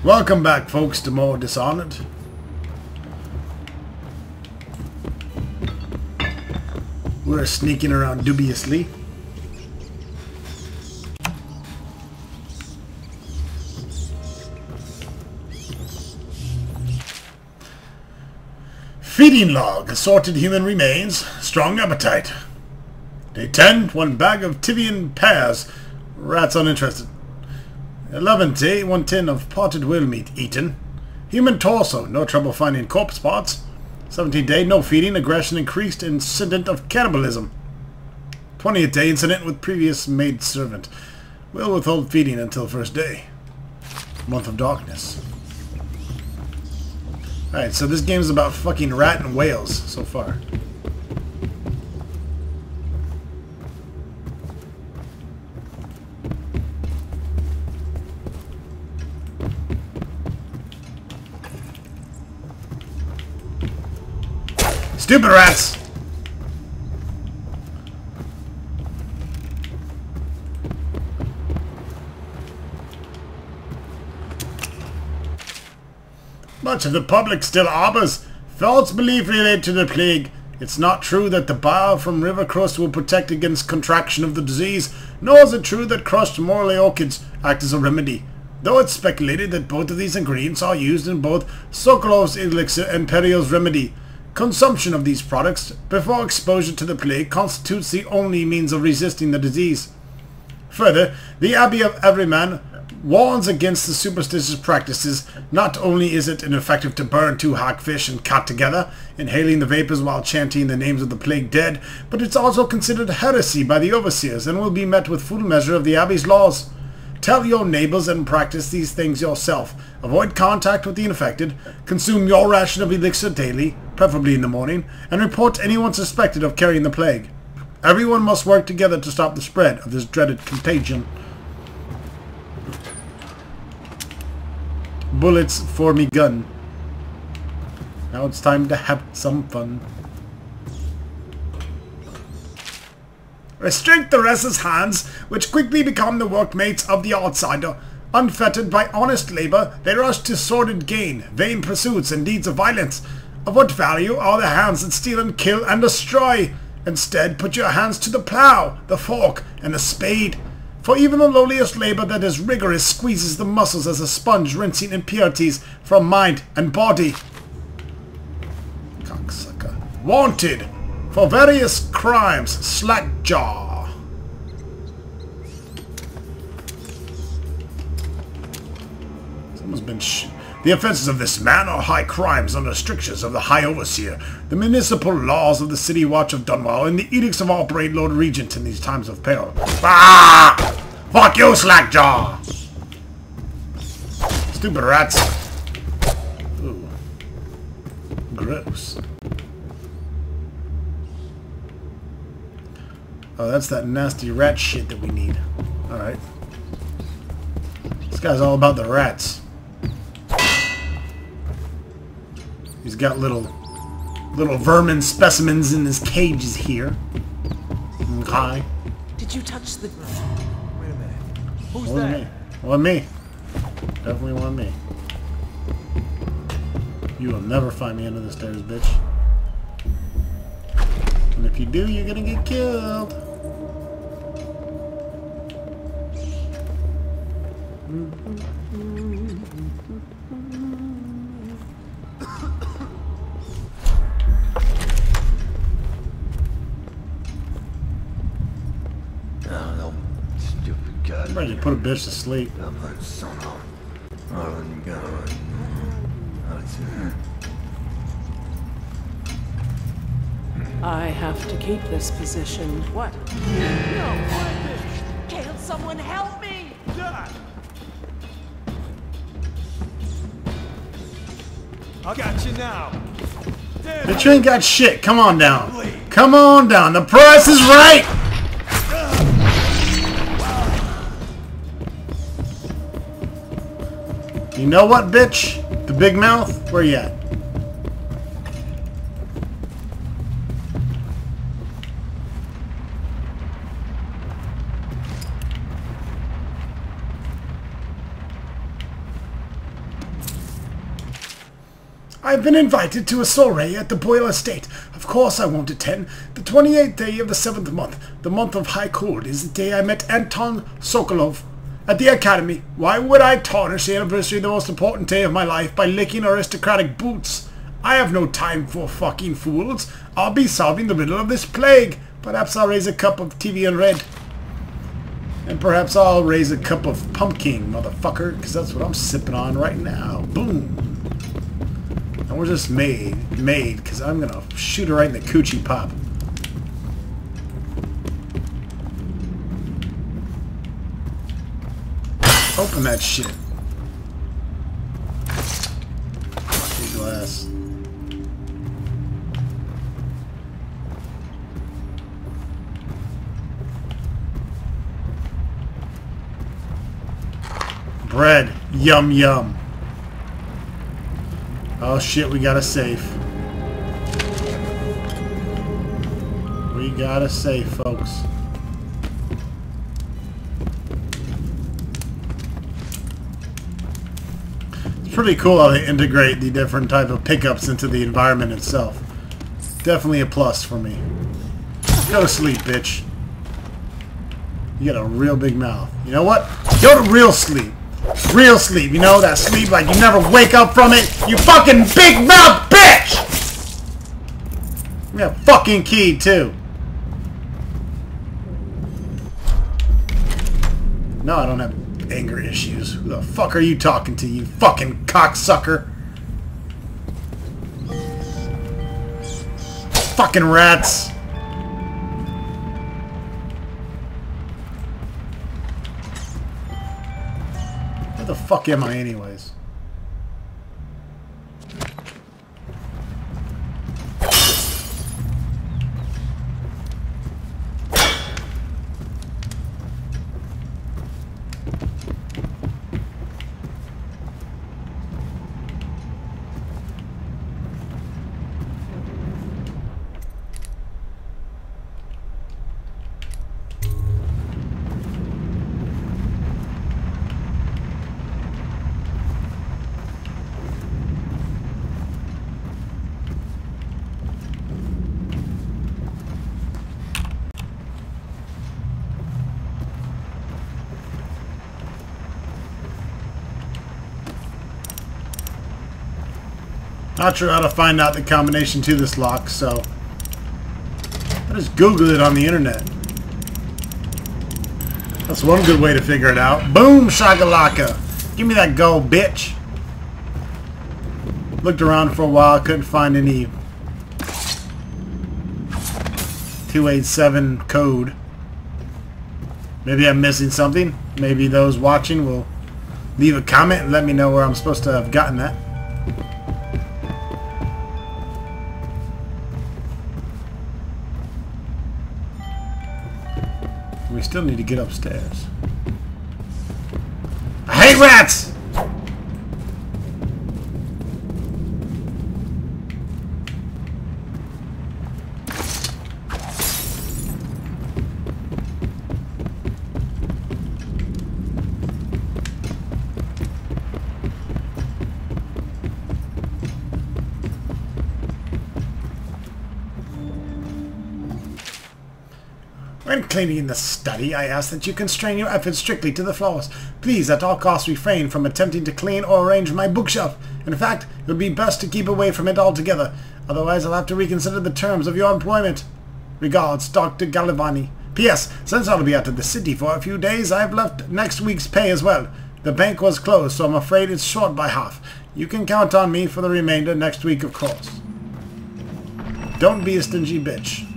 Welcome back, folks, to more Dishonored. We're sneaking around dubiously. Feeding log, assorted human remains, strong appetite. Day 10, 1 bag of Tivian pears, rats uninterested. 11th day, 1 tin of potted whale meat eaten. Human torso, no trouble finding corpse parts. 17th day, no feeding, aggression increased, incident of cannibalism. 20th day, incident with previous maid servant. Will withhold feeding until first day. Month of darkness. Alright, so this game is about fucking rat and whales so far. Stupid rats! Much of the public still harbors false belief related to the plague. It's not true that the bile from river crust will protect against contraction of the disease, nor is it true that crushed morley orchids act as a remedy, though it's speculated that both of these ingredients are used in both Sokolov's elixir and Periel's remedy. Consumption of these products before exposure to the plague constitutes the only means of resisting the disease. Further, the Abbey of Everyman warns against the superstitious practices. Not only is it ineffective to burn 2 hackfish and cat together, inhaling the vapors while chanting the names of the plague dead, but it's also considered heresy by the overseers and will be met with full measure of the Abbey's laws. Tell your neighbors and practice these things yourself. Avoid contact with the infected, consume your ration of elixir daily, preferably in the morning, and report anyone suspected of carrying the plague. Everyone must work together to stop the spread of this dreaded contagion. Bullets for me gun. Now it's time to have some fun. Restrict the restless hands, which quickly become the workmates of the outsider. Unfettered by honest labor, they rush to sordid gain, vain pursuits, and deeds of violence. Of what value are the hands that steal and kill and destroy? Instead, put your hands to the plow, the fork, and the spade. For even the lowliest labor that is rigorous squeezes the muscles as a sponge, rinsing impurities from mind and body. Cocksucker. Wanted for various crimes, Slackjaw. Someone's been The offenses of this man are high crimes under strictures of the High Overseer, the municipal laws of the City Watch of Dunwall, and the edicts of our Great Lord Regent in these times of peril. Ah! Fuck you, Slackjaw! Stupid rats. Ooh. Gross. Oh, that's that nasty rat shit that we need. Alright. This guy's all about the rats. He's got little vermin specimens in his cages here. Okay. Did you touch the... Wait a minute. Who's One that? me. One me. Definitely one me. You will never find me under the stairs, bitch. And if you do, you're gonna get killed. I'm ready to put a bitch to sleep. I have to keep this position. What? No, Can't someone help me? I got you now. Bitch, you ain't got shit. Come on down. Come on down. The price is right. You know what, bitch? The big mouth? Where you at? I've been invited to a soiree at the Boyle Estate. Of course I won't attend. The 28th day of the 7th month, the month of high cold, is the day I met Anton Sokolov at the academy. Why would I tarnish the anniversary of the most important day of my life by licking aristocratic boots? I have no time for fucking fools. I'll be solving the riddle of this plague. Perhaps I'll raise a cup of TV and red. And perhaps I'll raise a cup of pumpkin, motherfucker, because that's what I'm sipping on right now. Boom. And we're just made, because I'm going to shoot her right in the coochie pop. Open that shit. Fucking glass. Bread. Yum yum. Oh shit, we got a safe. We got a safe, folks. It's pretty cool how they integrate the different type of pickups into the environment itself. Definitely a plus for me. Go to sleep, bitch. You got a real big mouth. You know what? Go to real sleep. Real sleep, you know, that sleep like you never wake up from it. You fucking big mouth bitch! You got a fucking key, too. No, I don't have anger issues. Who the fuck are you talking to, you fucking cocksucker? Fucking rats. Where the fuck am I anyways? Not sure how to find out the combination to this lock, so I just Google it on the internet. That's one good way to figure it out. Boom shakalaka. Give me that gold, bitch. Looked around for a while, couldn't find any 287 code. Maybe I'm missing something. Maybe those watching will leave a comment and let me know where I'm supposed to have gotten that. We still need to get upstairs. I hate rats! When cleaning the study, I ask that you constrain your efforts strictly to the floors. Please, at all costs, refrain from attempting to clean or arrange my bookshelf. In fact, it would be best to keep away from it altogether. Otherwise, I'll have to reconsider the terms of your employment. Regards, Dr. Galivani. P.S. Since I'll be out of the city for a few days, I've left next week's pay as well. The bank was closed, so I'm afraid it's short by half. You can count on me for the remainder next week, of course. Don't be a stingy bitch.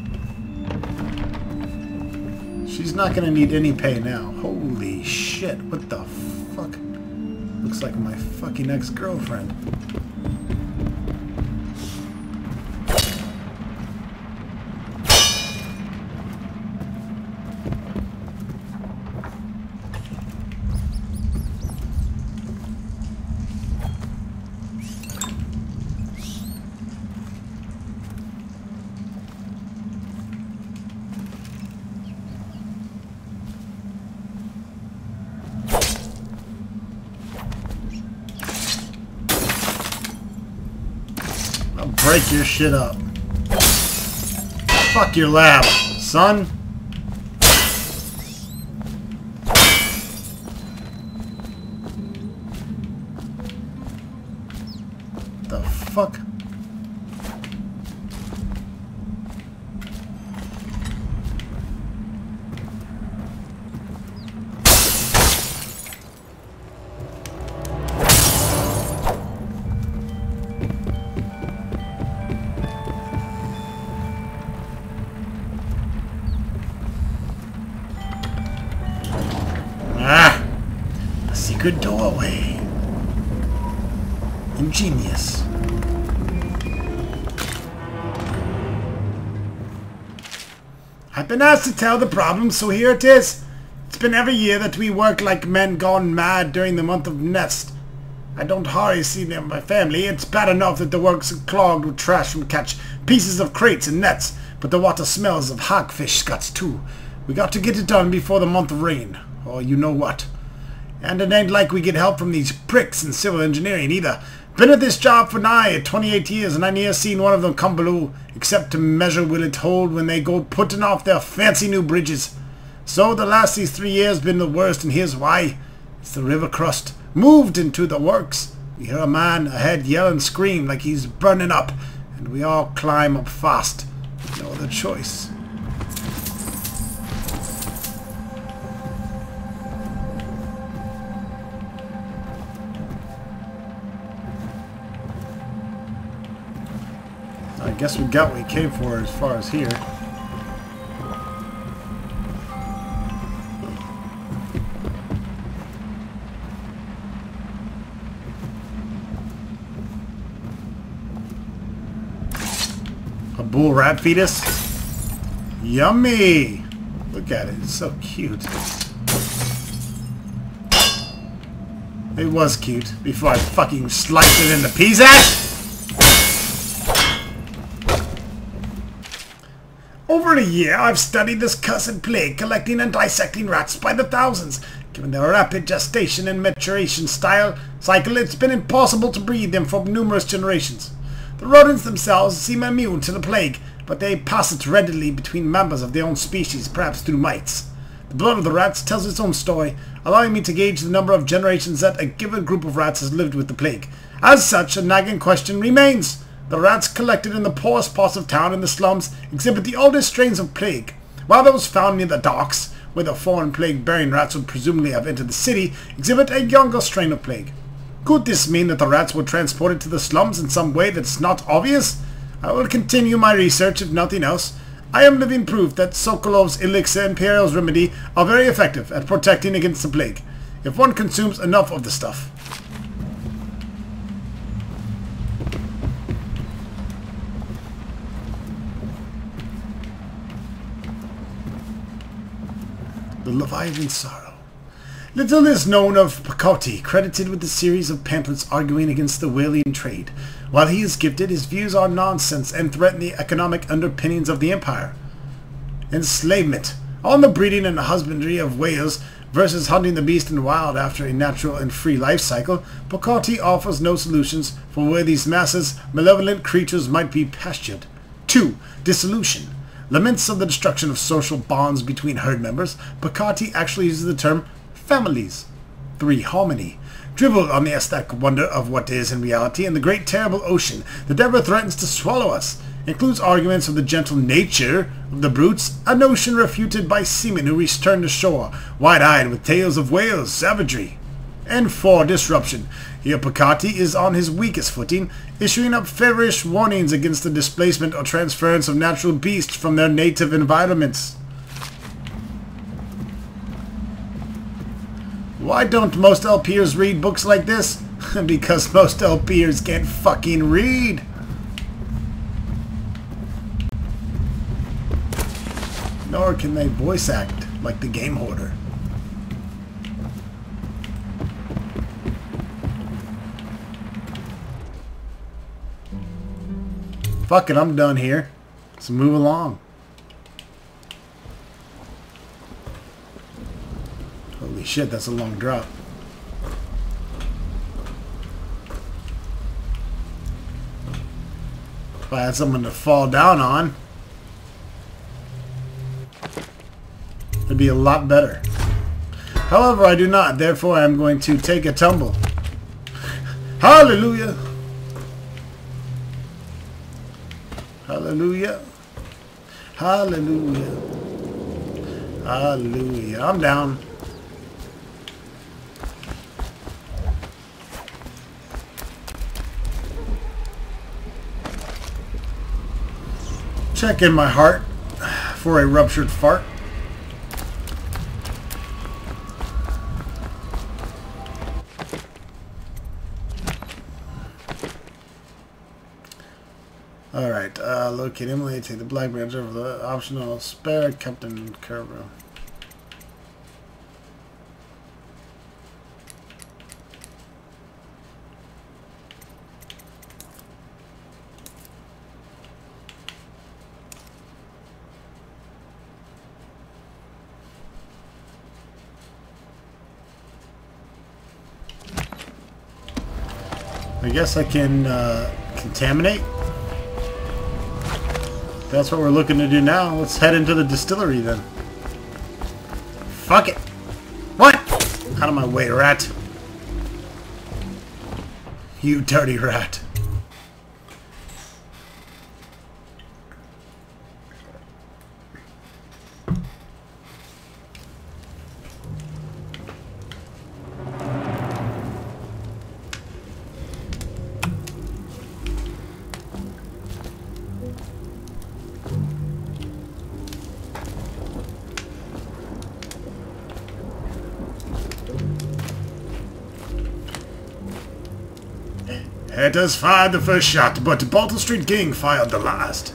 She's not gonna need any pay now. Holy shit, what the fuck? Looks like my fucking ex-girlfriend. I'll break your shit up. Fuck your lab, son. The fuck? Secret doorway. Ingenious. I've been asked to tell the problem, so here it is. It's been every year that we work like men gone mad during the month of Nest. I don't hardly see my family. It's bad enough that the works are clogged with trash from catch pieces of crates and nets, but the water smells of hogfish guts too. We got to get it done before the month of rain, or you know what. And it ain't like we get help from these pricks in civil engineering either. Been at this job for nigh 28 years and I ne'er seen one of them come below, except to measure will it hold when they go putting off their fancy new bridges. So the last these 3 years been the worst, and here's why. It's the river crust moved into the works. We hear a man ahead yell and scream like he's burning up, and we all climb up fast. No other choice. I guess we got what we came for as far as here. A bull rat fetus? Yummy! Look at it, it's so cute. It was cute before I fucking sliced it into pieces! Over a year, I've studied this cursed plague, collecting and dissecting rats by the thousands. Given their rapid gestation and maturation cycle, it's been impossible to breed them for numerous generations. The rodents themselves seem immune to the plague, but they pass it readily between members of their own species, perhaps through mites. The blood of the rats tells its own story, allowing me to gauge the number of generations that a given group of rats has lived with the plague. As such, a nagging question remains. The rats collected in the poorest parts of town and the slums exhibit the oldest strains of plague, while those found near the docks, where the foreign plague-bearing rats would presumably have entered the city, exhibit a younger strain of plague. Could this mean that the rats were transported to the slums in some way that's not obvious? I will continue my research if nothing else. I am living proof that Sokolov's elixir and Imperial's remedy are very effective at protecting against the plague, if one consumes enough of the stuff. The Leviathan Sorrow. Little is known of Pacotti, credited with a series of pamphlets arguing against the whaling trade. While he is gifted, his views are nonsense and threaten the economic underpinnings of the empire. Enslavement. On the breeding and husbandry of whales versus hunting the beast in the wild after a natural and free life cycle, Pacotti offers no solutions for where these masses, malevolent creatures might be pastured. 2. Dissolution. Laments of the destruction of social bonds between herd members, Pacotti actually uses the term families. 3. Harmony. Dribbled on the aesthetic wonder of what is in reality and the great terrible ocean that ever threatens to swallow us. Includes arguments of the gentle nature of the brutes, a notion refuted by seamen who return to shore, wide-eyed with tales of whales' savagery. And 4. Disruption. Here Pacotti is on his weakest footing, issuing up feverish warnings against the displacement or transference of natural beasts from their native environments. Why don't most LPers read books like this? Because most LPers can't fucking read. Nor can they voice act like the game hoarder. Fuck it, I'm done here. Let's move along. Holy shit, that's a long drop. If I had someone to fall down on, it'd be a lot better. However, I do not. Therefore, I am going to take a tumble. Hallelujah. Hallelujah. Hallelujah. Hallelujah. I'm down. Check in my heart for a ruptured fart. Alright, locate Emily, take the Blackberry, observe the optional spare Captain Kerber. I guess I can contaminate. That's what we're looking to do now. Let's head into the distillery then. Fuck it. What? Out of my way, rat. You dirty rat. Hatters fired the first shot, but Bottle Street Gang fired the last.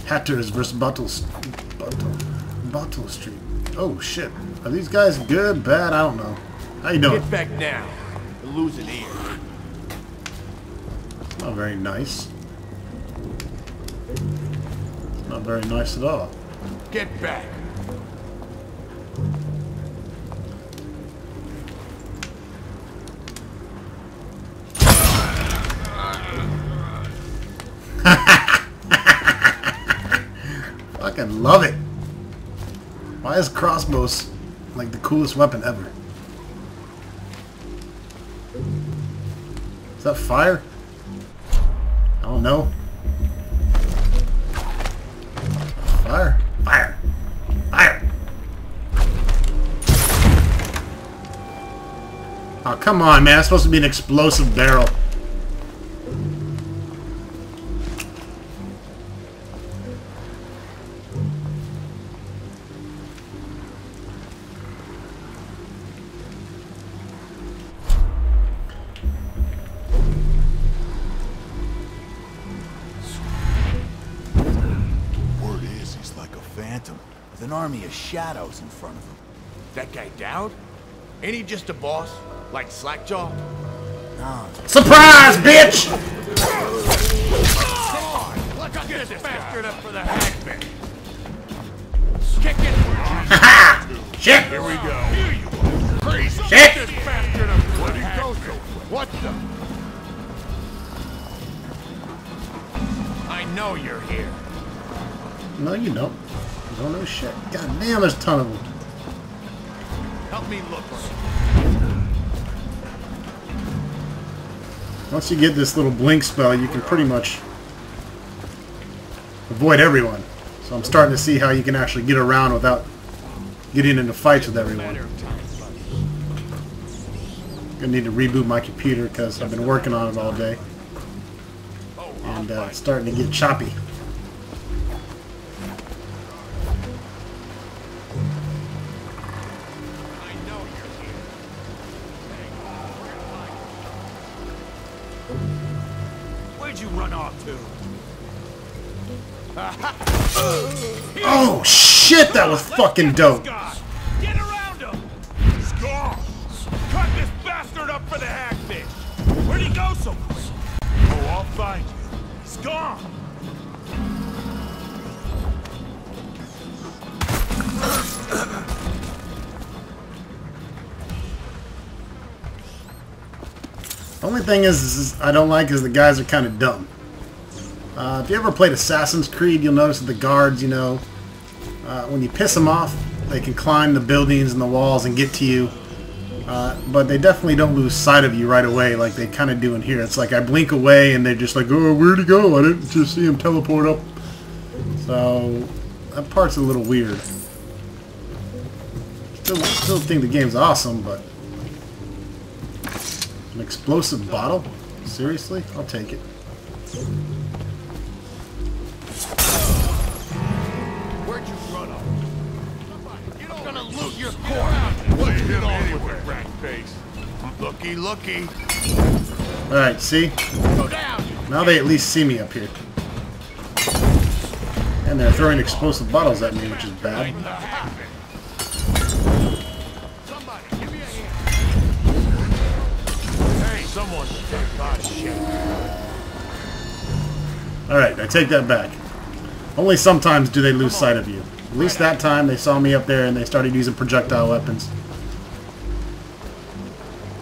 Hatters versus Bottle Street. Oh shit. Are these guys good, bad? I don't know. How you doing? Get back now. You're losing ear. Not very nice. Not very nice at all. Get back. Fucking love it. Why is crossbows like the coolest weapon ever? Is that fire? I don't know. Fire. Fire. Fire. Oh, come on, man. It's supposed to be an explosive barrel. With an army of shadows in front of him. That guy Dowd? Ain't he just a boss? Like Slackjaw? No. Surprise, bitch! Come on! Let's get this bastard up for the hackman! Kick it! Haha! Shit! Here we go. Here you are. Crazy! Shit! Get this bastard up for the hackman! What the? I know you're here. No, you don't. You don't know shit. God damn, there's a ton of them. Help me look. Once you get this little blink spell, you can pretty much avoid everyone. So I'm starting to see how you can actually get around without getting into fights with everyone. Gonna need to reboot my computer because I've been working on it all day. And it's starting to get choppy. Where'd you run off to? Oh shit, that was fucking dope. Get around him! Scar! Cut this bastard up for the hackfish! Where'd he go so quick? Oh, I'll find you. He's gone! Only thing is I don't like is the guys are kind of dumb. If you ever played Assassin's Creed, you'll notice that the guards, you know, when you piss them off, they can climb the buildings and the walls and get to you. But they definitely don't lose sight of you right away like they kind of do in here. It's like I blink away and they're just like, oh, where'd he go? I didn't just see him teleport up. So that part's a little weird. Still think the game's awesome, but an explosive bottle? Seriously? I'll take it. Where'd you run off? I'm gonna loot your core. Lay him on with a rat face. Looky, looky. Alright, see? Go down. Now they at least see me up here. And they're throwing explosive bottles at me, which is bad. Somebody, give me a hand. Hey, someone. Ah, shit. Alright, I take that back. Only sometimes do they lose sight of you. At least that time they saw me up there and they started using projectile weapons.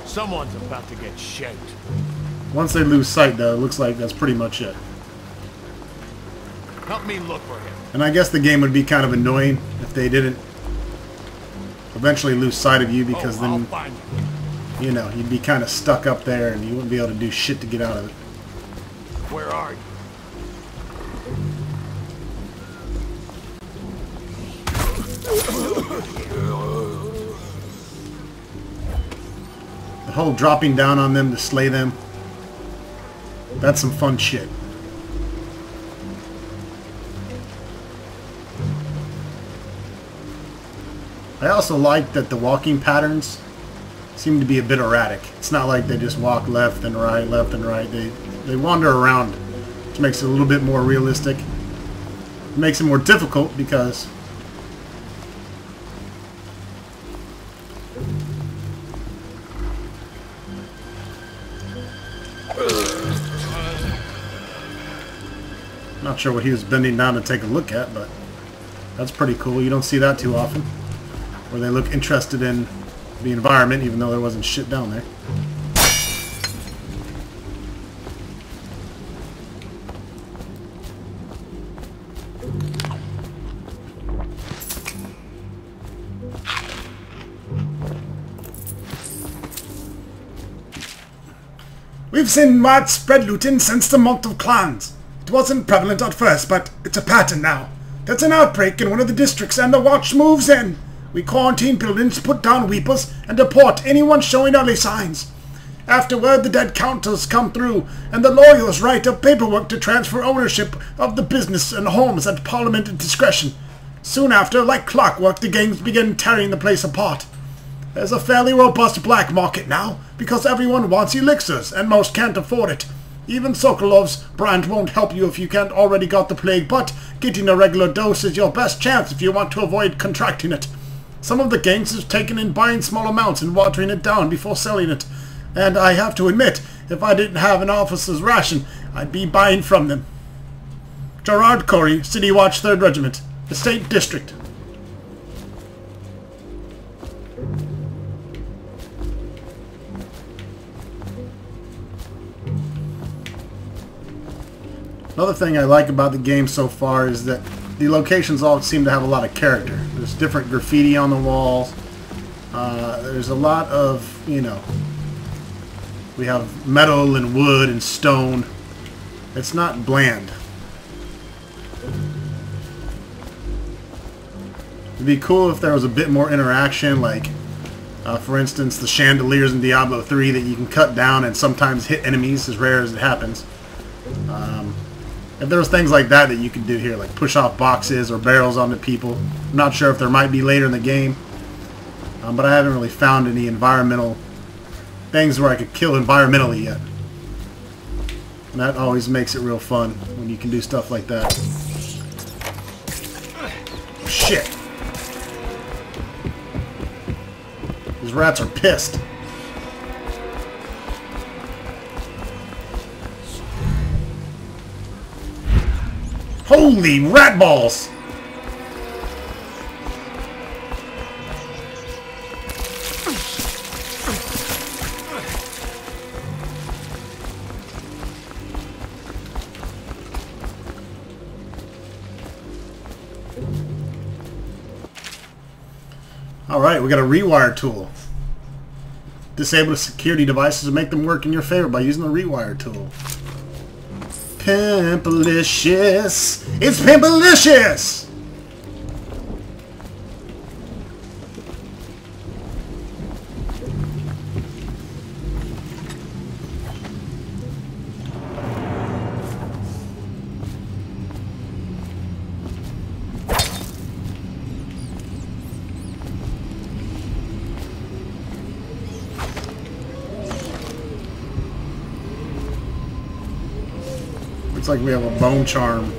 Someone's about to get shaped. Once they lose sight, though, it looks like that's pretty much it. Help me look for him. And I guess the game would be kind of annoying if they didn't eventually lose sight of you, because I'll then, find you know, you'd be kind of stuck up there and you wouldn't be able to do shit to get out of it. Where are you? The whole dropping down on them to slay them, that's some fun shit. I also like that the walking patterns seem to be a bit erratic. It's not like they just walk left and right, left and right. They wander around, which makes it a little bit more realistic. It makes it more difficult because not sure what he was bending down to take a look at, but that's pretty cool. You don't see that too often, where they look interested in the environment even though there wasn't shit down there. We've seen widespread looting since the month of clans. It wasn't prevalent at first, but it's a pattern now. There's an outbreak in one of the districts and the watch moves in. We quarantine buildings, put down weepers, and deport anyone showing early signs. Afterward, the dead counters come through, and the lawyers write up paperwork to transfer ownership of the business and homes at Parliament discretion. Soon after, like clockwork, the gangs begin tearing the place apart. There's a fairly robust black market now, because everyone wants elixirs, and most can't afford it. Even Sokolov's brand won't help you if you can't already got the plague, but getting a regular dose is your best chance if you want to avoid contracting it. Some of the gangs have taken in buying small amounts and watering it down before selling it. And I have to admit, if I didn't have an officer's ration, I'd be buying from them. Gerard Corey, City Watch 3rd Regiment, Estate District. Another thing I like about the game so far is that the locations all seem to have a lot of character. There's different graffiti on the walls. There's a lot of, you know, we have metal and wood and stone. It's not bland. It'd be cool if there was a bit more interaction, like, for instance, the chandeliers in Diablo 3 that you can cut down and sometimes hit enemies, as rare as it happens. If there was things like that that you could do here, like push off boxes or barrels onto people. I'm not sure if there might be later in the game, but I haven't really found any environmental things where I could kill environmentally yet. And that always makes it real fun when you can do stuff like that. Shit. These rats are pissed. Holy rat balls! Alright, we got a rewire tool. Disable the security devices and make them work in your favor by using the rewire tool. Pimpalicious! It's Pimpalicious! Looks like we have a bone charm.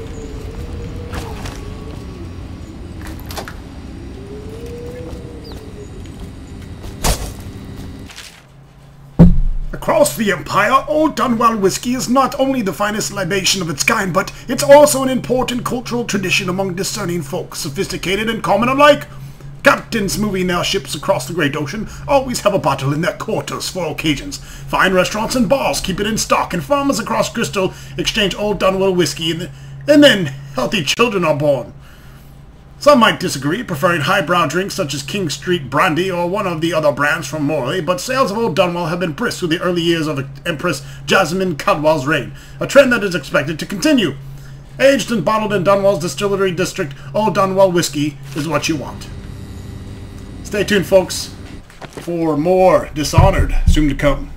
Across the Empire, Old Dunwall whiskey is not only the finest libation of its kind, but it's also an important cultural tradition among discerning folk, sophisticated and common alike. Captains moving their ships across the Great Ocean always have a bottle in their quarters for occasions. Fine restaurants and bars keep it in stock, and farmers across Crystal exchange Old Dunwall whiskey, and then healthy children are born. Some might disagree, preferring highbrow drinks such as King Street Brandy or one of the other brands from Morley, but sales of Old Dunwall have been brisk through the early years of Empress Jasmine Cadwall's reign, a trend that is expected to continue. Aged and bottled in Dunwall's distillery district, Old Dunwall whiskey is what you want. Stay tuned, folks, for more Dishonored soon to come.